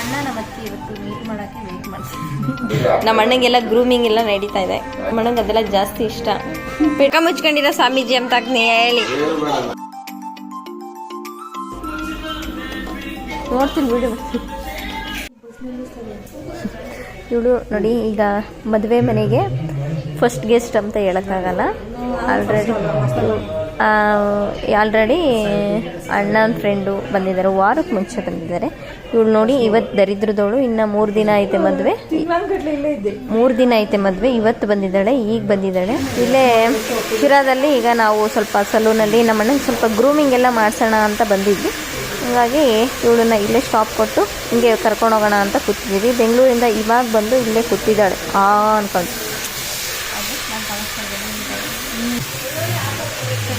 ಅಣ್ಣ ನಮ್ಮ ಅತ್ತೆ ಇವತ್ತು ಮೀಟ್ ಮಾಡೋಕ್ಕೆ ವೆಯ್ಟ್ ಮಾಡ್ತೀನಿ. ನಮ್ಮ ಅಣ್ಣಂಗೆಲ್ಲ ಗ್ರೂಮಿಂಗ್ ಎಲ್ಲ ನಡೀತಾ ಇದೆ. ನಮ್ಮ ಅಣ್ಣಂಗೆ ಅದೆಲ್ಲ ಜಾಸ್ತಿ ಇಷ್ಟ. ಪೇಟ ಮುಚ್ಕೊಂಡಿರೋ ಸ್ವಾಮೀಜಿ ಅಂತ ಹೇಳಿ ನೋಡ್ತೀನಿ ಬಿಡು. ಇವಳು ನೋಡಿ, ಈಗ ಮದುವೆ ಮನೆಗೆ ಫಸ್ಟ್ ಗೆಸ್ಟ್ ಅಂತ ಹೇಳೋಕ್ಕಾಗಲ್ಲ. ಆಲ್ರೆಡಿ ಅಣ್ಣನ ಫ್ರೆಂಡು ಬಂದಿದ್ದಾರೆ, ವಾರಕ್ಕೆ ಮುಂಚೆ ಬಂದಿದ್ದಾರೆ. ಇವಳು ನೋಡಿ, ಇವತ್ತು ದರಿದ್ರದವಳು. ಇನ್ನು 3 ದಿನ ಐತೆ ಮದುವೆ, 3 ದಿನ ಐತೆ ಮದುವೆ. ಇವತ್ತು ಬಂದಿದ್ದಾಳೆ, ಈಗ ಬಂದಿದ್ದಾಳೆ. ಇಲ್ಲೇ ಶಿರಾದಲ್ಲಿ ಈಗ ನಾವು ಸ್ವಲ್ಪ ಸಲೂನಲ್ಲಿ ನಮ್ಮ ಅಣ್ಣಂಗೆ ಸ್ವಲ್ಪ ಗ್ರೂಮಿಂಗ್ ಎಲ್ಲ ಮಾಡಿಸೋಣ ಅಂತ ಬಂದಿದ್ವಿ. ಹಾಗಾಗಿ ಇವಳನ್ನ ಇಲ್ಲೇ ಸ್ಟಾಪ್ ಕೊಟ್ಟು ಹಿಂಗೆ ಕರ್ಕೊಂಡು ಹೋಗೋಣ ಅಂತ ಕೂತಿದ್ದೀವಿ. ಬೆಂಗಳೂರಿಂದ ಇವಾಗ ಬಂದು ಇಲ್ಲೇ ಕೂತಿದ್ದಾಳೆ ಅಂದ್ಕೊಂಡು.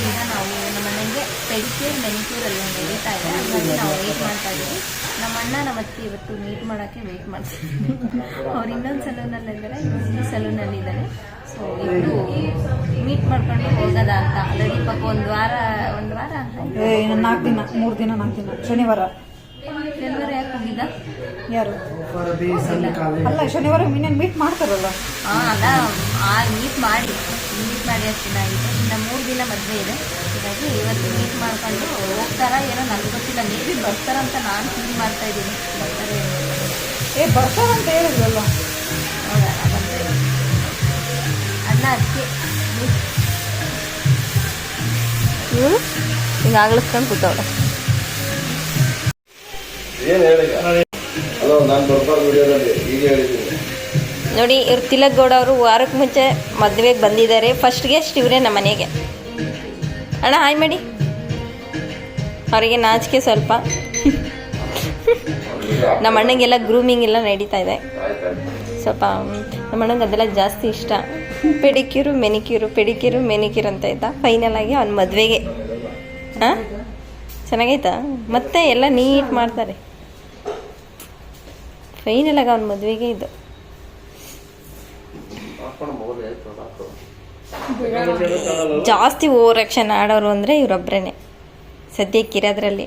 ಈಗ ನಾವು ನಮ್ಮ ಅಣ್ಣಂಗೆ ಪೆಡಿಕ್ಯೂರ್ ಮೆನಿಕ್ಯೂರ್ ಎಲ್ಲ ನಡೀತಾ ಇದೆ. ಹಾಗಾಗಿ ನಾವು ವೆಯ್ಟ್ ಮಾಡ್ತಾ ಇದ್ದೀವಿ. ನಮ್ಮ ಅಣ್ಣ ನಮ್ಮ ಅತ್ತೆ ಇವತ್ತು ಮೀಟ್ ಮಾಡೋಕ್ಕೆ ವೆಯ್ಟ್ ಮಾಡ್ತೀವಿ. ಅವ್ರು ಇನ್ನೊಂದು ಸಲೂನಲ್ಲಿದ್ದಾರೆ, ಇನ್ನೊಂದು ಸಲೂನಲ್ಲಿದ್ದಾರೆ. ಸೊ ಇವರು ಮೀಟ್ ಮಾಡ್ಕೊಂಡು ಹೋಗೋದ ಅಂತ. ಆಲ್ರೆಡಿ ಪಾಪ ಒಂದು ವಾರ 4 ದಿನ 3 ದಿನ 4 ದಿನ ಶನಿವಾರ ಯಾಕೆ ಹೋಗಿದ್ದ? ಯಾರು ಅಲ್ಲ, ಶನಿವಾರ ಮೀಟ್ ಮಾಡ್ತಾರಲ್ಲ. ಅಲ್ಲ, ಮೀಟ್ ಮಾಡಿ ಅಷ್ಟು ದಿನ ಆಗಿದೆ. ಇನ್ನು 3 ದಿನ ಮದುವೆ ಇದೆ. ಹೀಗಾಗಿ ಇವತ್ತು ಮೀಟ್ ಮಾಡ್ಕೊಂಡು ಹೋಗ್ತಾರ ಏನೋ ನನಗೆ ಗೊತ್ತಿಲ್ಲ. ಮೇ ಬಿ ಬರ್ತಾರಂತ ನಾನು ಫೀಲ್ ಮಾಡ್ತಾ ಇದ್ದೀನಿ. ಬರ್ತಾರಂತ ಹೇಳಿದ್ರಲ್ಲ. ಹೌದಾ? ಅಣ್ಣ ಅದಕ್ಕೆ ಇವಳು ಹಿಂಗೆ ಆಗ್ಲಿಸ್ಕೊಂಡು ಕೂತವಳ. ನೋಡಿ, ಇವ್ರು ತಿಲಕ್ ಗೌಡ ಅವರು ವಾರಕ್ಕೆ ಮುಂಚೆ ಮದುವೆಗೆ ಬಂದಿದ್ದಾರೆ. ಫಸ್ಟ್ ಗೆಸ್ಟ್ ಇವರೇ ನಮ್ಮ ಮನೆಗೆ. ಅಣ್ಣ ಹಾಯ್ ಮಾಡಿ. ಅವರಿಗೆ ನಾಚಿಕೆ ಸ್ವಲ್ಪ. ನಮ್ಮ ಅಣ್ಣಂಗೆಲ್ಲ ಗ್ರೂಮಿಂಗ್ ಎಲ್ಲ ನಡೀತಾ ಇದೆ. ಸ್ವಲ್ಪ ನಮ್ಮ ಅಣ್ಣಂಗೆ ಅದೆಲ್ಲ ಜಾಸ್ತಿ ಇಷ್ಟ. ಪೆಡಿಕ್ಯೂರು ಮೆನಿಕ್ಯೂರು ಅಂತ ಇದ್ದ. ಫೈನಲ್ ಆಗಿ ಅವ್ನ ಮದುವೆಗೆ. ಹಾಂ, ಚೆನ್ನಾಗೈತಾ? ಮತ್ತೆ ಎಲ್ಲ ನೀಟ್ ಮಾಡ್ತಾರೆ. ಫೈನಲ್ ಆಗಿ ಅವ್ನ ಮದುವೆಗೆ ಇದು. ಜಾಸ್ತಿ ಓವರ್ ಆಕ್ಷನ್ ಆಡೋರು ಅಂದರೆ ಇವರೊಬ್ಬರೇ ಸದ್ಯಕ್ಕಿರೋದ್ರಲ್ಲಿ.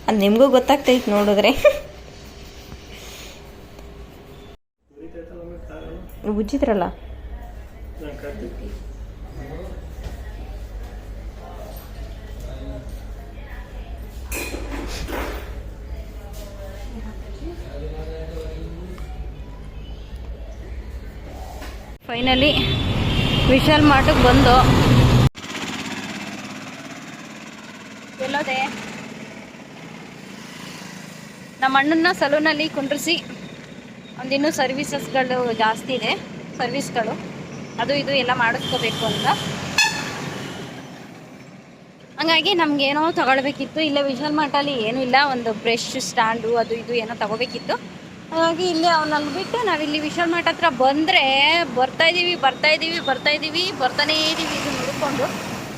ಅದು ನಿಮಗೂ ಗೊತ್ತಾಗ್ತೈತೆ ನೋಡಿದ್ರೆ. ಉಜ್ಜಿದ್ರಲ್ಲ. ಫೈನಲಿ ವಿಶಾಲ್ ಮಾರ್ಟಿಗೆ ಬಂದು ಎಲ್ಲೋದೆ ನಮ್ಮ ಅಣ್ಣನ ಸಲೂನಲ್ಲಿ ಕುಂಡ್ರಿಸಿ ಒಂದಿನ್ನೂ ಸರ್ವಿಸಸ್ಗಳು ಜಾಸ್ತಿ ಇದೆ. ಸರ್ವಿಸ್ಗಳು ಅದು ಇದು ಎಲ್ಲ ಮಾಡಿಸ್ಕೋಬೇಕು ಅಂತ. ಹಂಗಾಗಿ ನಮಗೇನೋ ತಗೊಳ್ಬೇಕಿತ್ತು. ಇಲ್ಲೇ ವಿಶಾಲ್ ಮಾರ್ಟಲ್ಲಿ ಏನೂ ಇಲ್ಲ, ಒಂದು ಬ್ರಷ್ ಸ್ಟ್ಯಾಂಡು ಅದು ಇದು ಏನೋ ತಗೋಬೇಕಿತ್ತು. ಹಾಗಾಗಿ ಇಲ್ಲೇ ಅವನಲ್ಲಿ ಬಿಟ್ಟು ನಾವಿಲ್ಲಿ ವಿಶಾಲ್ ಮಾರ್ಟ್ ಹತ್ರ ಬಂದರೆ ಬರ್ತಾನೆ ಇದ್ದೀವಿ ಇದು ನೋಡಿಕೊಂಡು.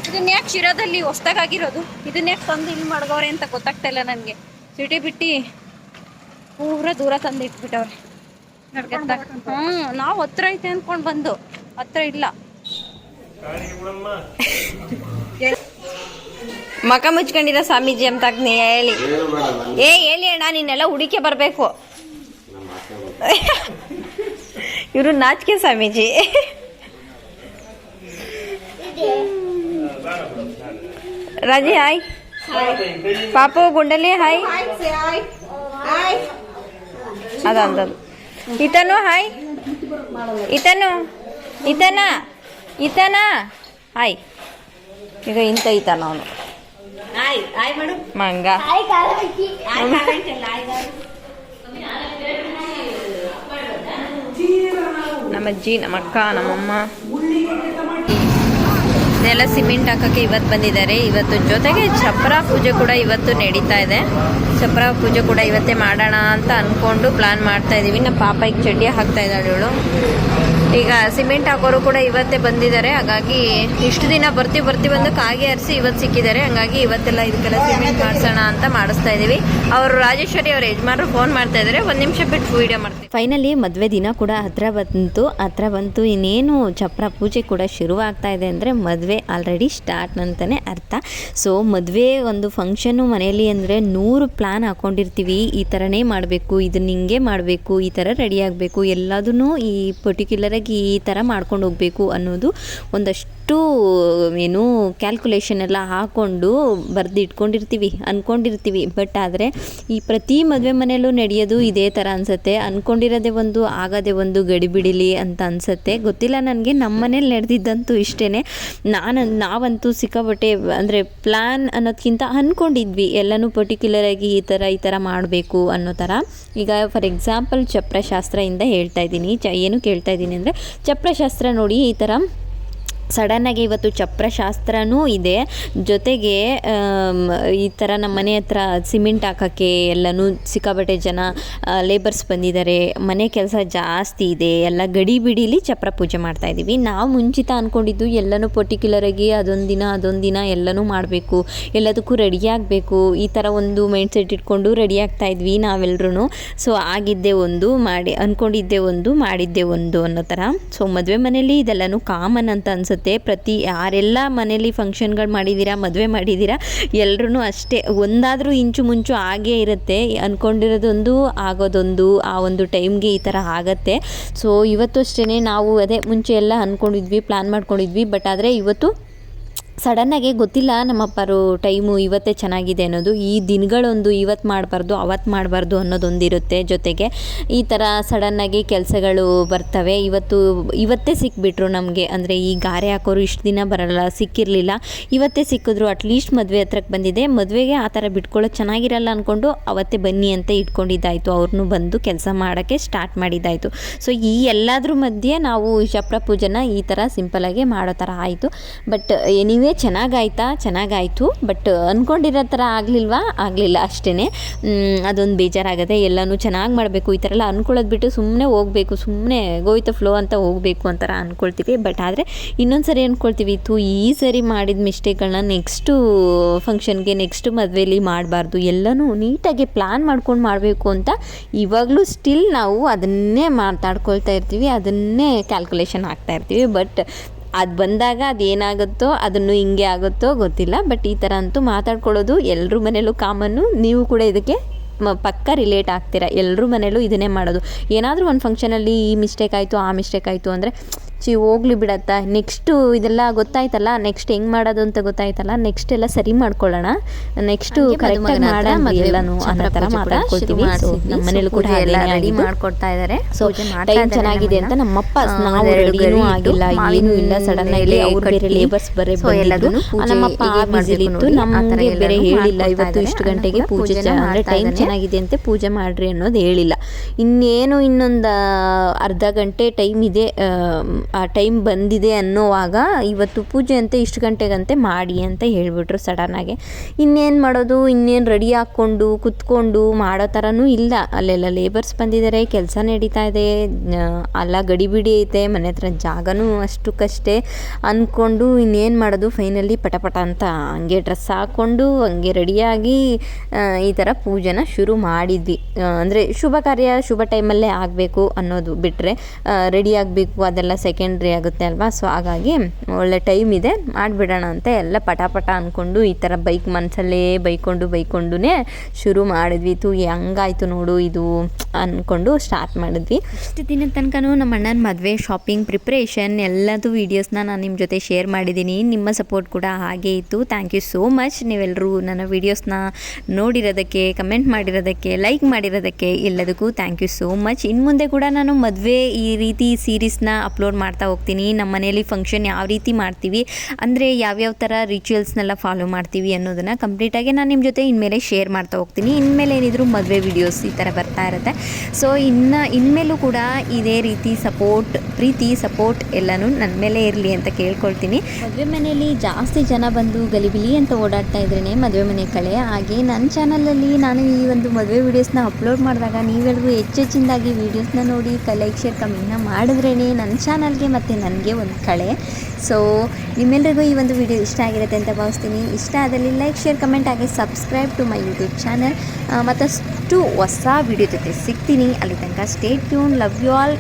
ಇದನ್ನ ಯಾಕೆ ಶಿರಾದಲ್ಲಿ ಹೊಸ್ದಾಗಿರೋದು, ಇದನ್ನ ಯಾಕೆ ತಂದು ಇಲ್ಲಿ ಮಾಡ್ಗವ್ರೆ ಅಂತ ಗೊತ್ತಾಗ್ತಾ ಇಲ್ಲ ನನಗೆ. ಸಿಟಿ ಬಿಟ್ಟು ಪೂರ ದೂರ ತಂದು ಇಟ್ಬಿಟ್ಟವ್ರೆ. ನಾವು ಹತ್ರ ಐತೆ ಅಂದ್ಕೊಂಡು ಬಂದು ಹತ್ರ ಇಲ್ಲ. ಮಕ ಮುಚ್ಕೊಂಡಿರೋ ಸ್ವಾಮೀಜಿ ಅಂತ ಹೇಳಿ ಹೇಳಿ ಅಣ್ಣ, ನೀನೆಲ್ಲ ಹುಡುಕಿ ಬರಬೇಕು. ಇವರು ನಾಚಿಕೆ ಸ್ವಾಮೀಜಿ. ರಾಜಿ ಹಾಯ್. ಪಾಪು ಗುಂಡಲಿ ಹಾಯ್. ಅದಂದದು ಈತನು ಹಾಯ್. ಈತನ ಹಾಯ್. ಈಗ ಇಂತ ಈತನ ಅವನು ಮಂಗ. ನಮ್ಮ ಅಜ್ಜಿ, ನಮ್ಮ ಅಕ್ಕ, ನಮ್ಮಮ್ಮ ಇದೆಲ್ಲ ಸಿಮೆಂಟ್ ಹಾಕೋಕ್ಕೆ ಇವತ್ತು ಬಂದಿದ್ದಾರೆ. ಇವತ್ತು ಜೊತೆಗೆ ಚಪ್ರ ಪೂಜೆ ಕೂಡ ಇವತ್ತು ನಡೀತಾ ಇದೆ. ಚಪ್ರ ಪೂಜೆ ಕೂಡ ಇವತ್ತೇ ಮಾಡೋಣ ಅಂತ ಅಂದ್ಕೊಂಡು ಪ್ಲಾನ್ ಮಾಡ್ತಾ ಇದ್ದೀವಿ. ನಮ್ಮ ಪಾಪ ಈಗ ಚಡ್ಡಿ ಹಾಕ್ತಾ ಇದ್ದಾಳೆ ಇವಳು. ಈಗ ಸಿಮೆಂಟ್ ಹಾಕೋರು ಕೂಡ ಇವತ್ತೇ ಬಂದಿದ್ದಾರೆ. ಹಾಗಾಗಿ ಇಷ್ಟು ದಿನ ಬರ್ತೀವಿ ಬಂದು ಕಾಗೆ ಹರಿಸಿ ಇವತ್ತು ಸಿಕ್ಕಿದ್ದಾರೆ. ಹಂಗಾಗಿ ಇವತ್ತೆಲ್ಲ ಇದಕ್ಕೆಲ್ಲ ಸಿಮೆಂಟ್ ಮಾಡಿಸೋಣ ಅಂತ ಮಾಡಿಸ್ತಾ ಇದೀವಿ. ಅವರು ರಾಜೇಶ್ವರಿ ಅವ್ರ ಯಜಮಾನರು ಫೋನ್ ಮಾಡ್ತಾ ಇದ್ದಾರೆ. 1 ನಿಮಿಷ ಬಿಟ್ಟು ವಿಡಿಯೋ ಮಾಡ್ತೀವಿ. ಫೈನಲಿ ಮದುವೆ ದಿನ ಕೂಡ ಹತ್ರ ಬಂತು. ಇನ್ನೇನು ಚಪ್ರ ಪೂಜೆ ಕೂಡ ಶುರುವಾಗ್ತಾ ಇದೆ ಅಂದರೆ ಮದುವೆ ಆಲ್ರೆಡಿ ಸ್ಟಾರ್ಟ್ ಅಂತಲೇ ಅರ್ಥ. ಸೊ ಮದುವೆ ಒಂದು ಫಂಕ್ಷನ್ನು ಮನೆಯಲ್ಲಿ ಅಂದರೆ 100 ಪ್ಲ್ಯಾನ್ ಹಾಕ್ಕೊಂಡಿರ್ತೀವಿ. ಈ ಥರನೇ ಮಾಡಬೇಕು, ಇದನ್ನ ಹಿಂಗೆ ಮಾಡಬೇಕು, ಈ ಥರ ರೆಡಿ ಆಗಬೇಕು, ಎಲ್ಲದನ್ನೂ ಈ ಪರ್ಟಿಕ್ಯುಲರಾಗಿ ಈ ಥರ ಮಾಡ್ಕೊಂಡು ಹೋಗಬೇಕು ಅನ್ನೋದು ಒಂದಷ್ಟು ಏನು ಕ್ಯಾಲ್ಕುಲೇಷನ್ ಎಲ್ಲ ಹಾಕ್ಕೊಂಡು ಅಂದ್ಕೊಂಡಿರ್ತೀವಿ. ಬಟ್ ಆದರೆ ಈ ಪ್ರತಿ ಮದುವೆ ಮನೆಯಲ್ಲೂ ನಡೆಯೋದು ಇದೇ ಥರ ಅನಿಸುತ್ತೆ. ಅಂದ್ಕೊಂಡಿರೋದೇ ಒಂದು, ಆಗೋದೇ ಒಂದು, ಗಡಿಬಿಡಿಲಿ ಅಂತ ಅನಿಸುತ್ತೆ. ಗೊತ್ತಿಲ್ಲ ನನಗೆ. ನಮ್ಮ ಮನೇಲಿ ನಡೆದಿದ್ದಂತೂ ಇಷ್ಟೇ. ನಾವಂತೂ ಸಿಕ್ಕಾಪಟ್ಟೆ ಅಂದರೆ ಪ್ಲ್ಯಾನ್ ಅನ್ನೋದಕ್ಕಿಂತ ಅಂದ್ಕೊಂಡಿದ್ವಿ ಎಲ್ಲನೂ ಪರ್ಟಿಕ್ಯುಲರಾಗಿ ಈ ಥರ ಮಾಡಬೇಕು ಅನ್ನೋ ಥರ. ಈಗ ಫಾರ್ ಎಕ್ಸಾಂಪಲ್ ಚಪ್ರಶಾಸ್ತ್ರದಿಂದ ಹೇಳ್ತಾ ಇದ್ದೀನಿ. ಏನು ಕೇಳ್ತಾ ಇದ್ದೀನಿ ಅಂದರೆ ಚಪ್ರಶಾಸ್ತ್ರ ನೋಡಿ, ಈ ಥರ ಸಡನ್ನಾಗಿ ಇವತ್ತು ಚಪ್ರಶಾಸ್ತ್ರನೂ ಇದೆ, ಜೊತೆಗೆ ಈ ಥರ ನಮ್ಮ ಮನೆ ಹತ್ರ ಸಿಮೆಂಟ್ ಹಾಕೋಕ್ಕೆ ಎಲ್ಲನೂ ಸಿಕ್ಕಾಪಟ್ಟೆ ಜನ ಲೇಬರ್ಸ್ ಬಂದಿದ್ದಾರೆ. ಮನೆ ಕೆಲಸ ಜಾಸ್ತಿ ಇದೆ. ಎಲ್ಲ ಗಡಿಬಿಡಿಲಿ ಚಪ್ರ ಪೂಜೆ ಮಾಡ್ತಾಯಿದ್ದೀವಿ. ನಾವು ಮುಂಚಿತ ಅಂದ್ಕೊಂಡಿದ್ದು ಎಲ್ಲನೂ ಪರ್ಟಿಕ್ಯುಲರಾಗಿ ಅದೊಂದು ದಿನ ಎಲ್ಲನೂ ಮಾಡಬೇಕು, ಎಲ್ಲದಕ್ಕೂ ರೆಡಿಯಾಗಬೇಕು, ಈ ಥರ ಒಂದು ಮೈಂಡ್ ಸೆಟ್ ಇಟ್ಕೊಂಡು ರೆಡಿ ಆಗ್ತಾಯಿದ್ವಿ ನಾವೆಲ್ಲರೂ. ಸೊ ಆಗಿದ್ದೇ ಒಂದು, ಅಂದ್ಕೊಂಡಿದ್ದೇ ಒಂದು, ಮಾಡಿದ್ದೇ ಒಂದು ಅನ್ನೋ ಥರ. ಸೊ ಮದುವೆ ಮನೇಲಿ ಇದೆಲ್ಲನೂ ಕಾಮನ್ ಅಂತ ಅನ್ಸುತ್ತೆ. ಪ್ರತಿ ಯಾರೆಲ್ಲ ಮನೇಲಿ ಫಂಕ್ಷನ್ಗಳು ಮಾಡಿದ್ದೀರಾ, ಮದುವೆ ಮಾಡಿದ್ದೀರಾ, ಎಲ್ಲರೂ ಅಷ್ಟೇ ಒಂದಾದರೂ ಇಂಚು ಮುಂಚು ಆಗೇ ಇರುತ್ತೆ. ಅಂದ್ಕೊಂಡಿರೋದೊಂದು ಆಗೋದೊಂದು, ಆ ಒಂದು ಟೈಮ್ಗೆ ಈ ಥರ ಆಗತ್ತೆ. ಸೊ ಇವತ್ತು ಅಷ್ಟೇ ನಾವು ಅದೇ ಮುಂಚೆ ಎಲ್ಲ ಅಂದ್ಕೊಂಡಿದ್ವಿ, ಪ್ಲ್ಯಾನ್ ಮಾಡ್ಕೊಂಡಿದ್ವಿ. ಬಟ್ ಆದರೆ ಇವತ್ತು ಸಡನ್ನಾಗೆ ಗೊತ್ತಿಲ್ಲ, ನಮ್ಮಪ್ಪರು ಟೈಮು ಇವತ್ತೇ ಚೆನ್ನಾಗಿದೆ ಅನ್ನೋದು. ಈ ದಿನಗಳೊಂದು ಇವತ್ತು ಮಾಡಬಾರ್ದು, ಅವತ್ತು ಮಾಡಬಾರ್ದು ಅನ್ನೋದೊಂದಿರುತ್ತೆ. ಜೊತೆಗೆ ಈ ಥರ ಸಡನ್ನಾಗಿ ಕೆಲಸಗಳು ಬರ್ತವೆ. ಇವತ್ತೇ ಸಿಕ್ಬಿಟ್ರು ನಮಗೆ. ಅಂದರೆ ಈ ಗಾರೆ ಹಾಕೋರು ಇಷ್ಟು ದಿನ ಬರಲ್ಲ, ಸಿಕ್ಕಿರಲಿಲ್ಲ, ಇವತ್ತೇ ಸಿಕ್ಕಿದ್ರು. ಅಟ್ಲೀಸ್ಟ್ ಮದುವೆ ಹತ್ರಕ್ಕೆ ಬಂದಿದೆ, ಮದುವೆಗೆ ಆ ಥರ ಬಿಟ್ಕೊಳ್ಳೋದು ಚೆನ್ನಾಗಿರಲ್ಲ ಅಂದ್ಕೊಂಡು ಅವತ್ತೇ ಬನ್ನಿ ಅಂತ ಇಟ್ಕೊಂಡಿದ್ದಾಯಿತು. ಅವ್ರನ್ನೂ ಬಂದು ಕೆಲಸ ಮಾಡೋಕ್ಕೆ ಸ್ಟಾರ್ಟ್ ಮಾಡಿದ್ದಾಯಿತು. ಸೊ ಈ ಎಲ್ಲದ್ರ ಮಧ್ಯೆ ನಾವು ಚಪ್ರ ಪೂಜೆನ ಈ ಥರ ಸಿಂಪಲಾಗಿ ಮಾಡೋ ಥರ ಆಯಿತು. ಬಟ್ ಎನಿವೇ ಚೆನ್ನಾಗಾಯಿತು. ಬಟ್ ಅಂದ್ಕೊಂಡಿರೋ ಥರ ಆಗಲಿಲ್ಲ ಅಷ್ಟೇ. ಅದೊಂದು ಬೇಜಾರಾಗದೆ. ಎಲ್ಲನೂ ಚೆನ್ನಾಗಿ ಮಾಡಬೇಕು, ಈ ಥರ ಎಲ್ಲ ಅಂದ್ಕೊಳ್ಳೋದು ಬಿಟ್ಟು ಸುಮ್ಮನೆ ಹೋಗಬೇಕು, ಸುಮ್ಮನೆ ಗೋಯ್ತ ಫ್ಲೋ ಅಂತ ಹೋಗಬೇಕು ಅಂತಾರ ಅಂದ್ಕೊಳ್ತೀವಿ. ಬಟ್ ಆದರೆ ಇನ್ನೊಂದು ಸರಿ ಅಂದ್ಕೊಳ್ತೀವಿ, ಈ ಸರಿ ಮಾಡಿದ ಮಿಸ್ಟೇಕ್ಗಳನ್ನ ನೆಕ್ಸ್ಟು ಫಂಕ್ಷನ್ಗೆ, ನೆಕ್ಸ್ಟ್ ಮದುವೆಲಿ ಮಾಡಬಾರ್ದು, ಎಲ್ಲನೂ ನೀಟಾಗಿ ಪ್ಲ್ಯಾನ್ ಮಾಡ್ಕೊಂಡು ಮಾಡಬೇಕು ಅಂತ ಇವಾಗಲೂ ಸ್ಟಿಲ್ ನಾವು ಅದನ್ನೇ ಮಾತಾಡ್ಕೊಳ್ತಾ ಇರ್ತೀವಿ, ಅದನ್ನೇ ಕ್ಯಾಲ್ಕುಲೇಷನ್ ಹಾಕ್ತಾ ಇರ್ತೀವಿ. ಬಟ್ ಅದು ಬಂದಾಗ ಅದೇನಾಗುತ್ತೋ ಅದನ್ನು ಹಿಂಗೆ ಆಗುತ್ತೋ ಗೊತ್ತಿಲ್ಲ. ಬಟ್ ಈ ಥರ ಅಂತೂ ಮಾತಾಡ್ಕೊಳ್ಳೋದು ಎಲ್ಲರ ಮನೇಲೂ ಕಾಮನ್ನು. ನೀವು ಕೂಡ ಇದಕ್ಕೆ ಪಕ್ಕ ರಿಲೇಟ್ ಆಗ್ತೀರಾ. ಎಲ್ಲರ ಮನೇಲೂ ಇದನ್ನೇ ಮಾಡೋದು. ಏನಾದರೂ ಒಂದು ಫಂಕ್ಷನಲ್ಲಿ ಈ ಮಿಸ್ಟೇಕ್ ಆಯಿತು, ಆ ಮಿಸ್ಟೇಕ್ ಆಯಿತು ಅಂದರೆ ಹೋಗ್ಲಿ ಬಿಡತ್ತಾ, ನೆಕ್ಸ್ಟು ಇದೆಲ್ಲ ಗೊತ್ತಾಯ್ತಲ್ಲ, ನೆಕ್ಸ್ಟ್ ಹೆಂಗೆ ಮಾಡೋದು ಅಂತ ಗೊತ್ತಾಯ್ತಲ್ಲ, ನೆಕ್ಸ್ಟ್ ಎಲ್ಲ ಸರಿ ಮಾಡ್ಕೊಳ್ಳೋಣ, ನೆಕ್ಸ್ಟು ಕರೆಕ್ಟಾಗಿ ಮಾಡೋಣ ಎಲ್ಲನೂ ಅನ್ನೋ ಥರ ಮಾತಾಡ್ಕೊಳ್ತೀವಿ. ನಮ್ಮ ಮನೇಲೂ ಕೂಡ ಎಲ್ಲ ರೆಡಿ ಮಾಡ್ಕೊಡ್ತಾ ಇದ್ದಾರೆ. ಸೊ ಟೈಮ್ ಚೆನ್ನಾಗಿದೆ ಅಂತ ನಮ್ಮಪ್ಪ, ನಾವು ರೆಡಿನೂ ಆಗಿಲ್ಲ, ಏನೂ ಇಲ್ಲ, ಸಡನ್ ಆಗಿ ಅವ್ರು ಬೇರೆ ಲೇಬರ್ಸ್ ಬಂದಿದ್ದು, ನಮ್ಮಪ್ಪ ಆಫೀಸಲ್ಲಿತ್ತು, ನಮಗೆ ಬೇರೆ ಹೇಳಿಲ್ಲ ಇವತ್ತು ಇಷ್ಟು ಗಂಟೆಗೆ ಪೂಜೆ, ಅಂದರೆ ಟೈಮ್ ಚೆನ್ನಾಗಿದೆ ಅಂತೆ ಪೂಜೆ ಮಾಡಿರಿ ಅನ್ನೋದು ಹೇಳಿಲ್ಲ. ಇನ್ನೊಂದು ಅರ್ಧ ಗಂಟೆ ಟೈಮ್ ಇದೆ, ಆ ಟೈಮ್ ಬಂದಿದೆ ಅನ್ನೋವಾಗ ಇವತ್ತು ಪೂಜೆ ಅಂತ ಇಷ್ಟು ಗಂಟೆಗಂತೆ ಮಾಡಿ ಅಂತ ಹೇಳಿಬಿಟ್ರು ಸಡನ್ನಾಗೆ. ಇನ್ನೇನು ಮಾಡೋದು, ಇನ್ನೇನು ರೆಡಿ ಹಾಕ್ಕೊಂಡು ಕುತ್ಕೊಂಡು ಮಾಡೋ ಥರನೂ ಇಲ್ಲ. ಅಲ್ಲೆಲ್ಲ ಲೇಬರ್ಸ್ ಬಂದಿದ್ದಾರೆ, ಕೆಲಸ ನಡೀತಾ ಇದೆ, ಅಲ್ಲ ಗಡಿಬಿಡಿ ಐತೆ, ಮನೆ ಹತ್ರ ಜಾಗನೂ ಅಷ್ಟಕ್ಕಷ್ಟೇ ಅಂದ್ಕೊಂಡು ಇನ್ನೇನು ಮಾಡೋದು. ಫೈನಲಿ ಪಟ ಅಂತ ಹಂಗೆ ಡ್ರೆಸ್ ಹಾಕ್ಕೊಂಡು ಹಂಗೆ ರೆಡಿಯಾಗಿ ಈ ಥರ ಪೂಜೆನ ಶುರು ಮಾಡಿದ್ವಿ. ಅಂದರೆ ಶುಭ ಕಾರ್ಯ ಶುಭ ಟೈಮಲ್ಲೇ ಆಗಬೇಕು ಅನ್ನೋದು ಬಿಟ್ಟರೆ ರೆಡಿ ಆಗಬೇಕು ಅದೆಲ್ಲ ಸೆಕೆಂಡ್ರಿ ಆಗುತ್ತೆ ಅಲ್ವಾ. ಸೊ ಹಾಗಾಗಿ ಒಳ್ಳೆ ಟೈಮ್ ಇದೆ, ಮಾಡಿಬಿಡೋಣ ಅಂತ ಎಲ್ಲ ಪಟ ಅಂದ್ಕೊಂಡು ಈ ಥರ ಮನಸ್ಸಲ್ಲೇ ಬೈಕೊಂಡೇ ಶುರು ಮಾಡಿದ್ವಿ. ಹೆಂಗಾಯ್ತು ನೋಡು ಇದು ಅಂದ್ಕೊಂಡು ಸ್ಟಾರ್ಟ್ ಮಾಡಿದ್ವಿ. ಇಷ್ಟು ದಿನದ ತನಕನೂ ನಮ್ಮ ಅಣ್ಣನ ಮದುವೆ ಶಾಪಿಂಗ್ ಪ್ರಿಪ್ರೇಷನ್ ಎಲ್ಲದೂ ವೀಡಿಯೋಸ್ನ ನಾನು ನಿಮ್ಮ ಜೊತೆ ಶೇರ್ ಮಾಡಿದ್ದೀನಿ. ನಿಮ್ಮ ಸಪೋರ್ಟ್ ಕೂಡ ಹಾಗೇ ಇತ್ತು. Thank you so much. ನೀವೆಲ್ಲರೂ ನನ್ನ ವೀಡಿಯೋಸ್ನ ನೋಡಿರೋದಕ್ಕೆ, ಕಮೆಂಟ್ ಮಾಡಿರೋದಕ್ಕೆ, ಲೈಕ್ ಮಾಡಿರೋದಕ್ಕೆ ಎಲ್ಲದಕ್ಕೂ ಥ್ಯಾಂಕ್ ಯು ಸೋ ಮಚ್. ಇನ್ನು ಮುಂದೆ ಕೂಡ ನಾನು ಮದುವೆ ಈ ರೀತಿ ಸೀರೀಸ್ನ ಅಪ್ಲೋಡ್ ಮಾಡ್ತಾ ಹೋಗ್ತೀನಿ. ನಮ್ಮ ಮನೇಲಿ ಫಂಕ್ಷನ್ ಯಾವ ರೀತಿ ಮಾಡ್ತೀವಿ, ಅಂದರೆ ಯಾವ್ಯಾವ ಥರ ರಿಚುವಲ್ಸ್ನೆಲ್ಲ ಫಾಲೋ ಮಾಡ್ತೀವಿ ಅನ್ನೋದನ್ನು ಕಂಪ್ಲೀಟಾಗಿ ನಾನು ನಿಮ್ಮ ಜೊತೆ ಇನ್ಮೇಲೆ ಶೇರ್ ಮಾಡ್ತಾ ಹೋಗ್ತೀನಿ. ಇನ್ಮೇಲೆ ಏನಿದ್ರು ಮದುವೆ ವೀಡಿಯೋಸ್ ಈ ಥರ ಬರ್ತಾ ಇರುತ್ತೆ. ಸೊ ಇನ್ಮೇಲೂ ಕೂಡ ಇದೇ ರೀತಿ ಸಪೋರ್ಟ್ ಪ್ರೀತಿ ಸಪೋರ್ಟ್ ಎಲ್ಲನೂ ನನ್ನ ಮೇಲೆ ಇರಲಿ ಅಂತ ಕೇಳ್ಕೊಳ್ತೀನಿ. ಮದುವೆ ಮನೆಯಲ್ಲಿ ಜಾಸ್ತಿ ಜನ ಬಂದು ಗಲಿಬಿಲಿ ಅಂತ ಓಡಾಡ್ತಾ ಇದ್ರೇ ಮದುವೆ ಮನೆ ಕಳೆ. ಹಾಗೆ ನನ್ನ ಚಾನಲಲ್ಲಿ ನಾನು ಈ ಒಂದು ಮದುವೆ ವೀಡಿಯೋಸ್ನ ಅಪ್ಲೋಡ್ ಮಾಡಿದಾಗ ನೀವೆಲ್ಲರೂ ಹೆಚ್ಚೆಚ್ಚಿಂದಾಗಿ ವೀಡಿಯೋಸ್ನ ನೋಡಿ ಲೈಕ್ ಶೇರ್ ಕಮೆಂಟ್ನ ಮಾಡಿದ್ರೇ ನನ್ನ ಚಾನಲ್ಗೆ ಮತ್ತು ನನಗೆ ಒಂದು ಕಳೆ. ಸೊ ನಿಮ್ಮೆಲ್ಲರಿಗೂ ಈ ಒಂದು ವಿಡಿಯೋ ಇಷ್ಟ ಆಗಿರುತ್ತೆ ಅಂತ ಭಾವಿಸ್ತೀನಿ. ಇಷ್ಟ ಆದಲ್ಲಿ ಲೈಕ್ ಶೇರ್ ಕಮೆಂಟ್ ಹಾಗೆ subscribe to my YouTube channel. ಮತ್ತಷ್ಟು ಹೊಸ ವಿಡಿಯೋ ಜೊತೆ ಸಿಗ್ತೀನಿ. ಅಲ್ಲಿ ತನಕ stay tune. Love you all.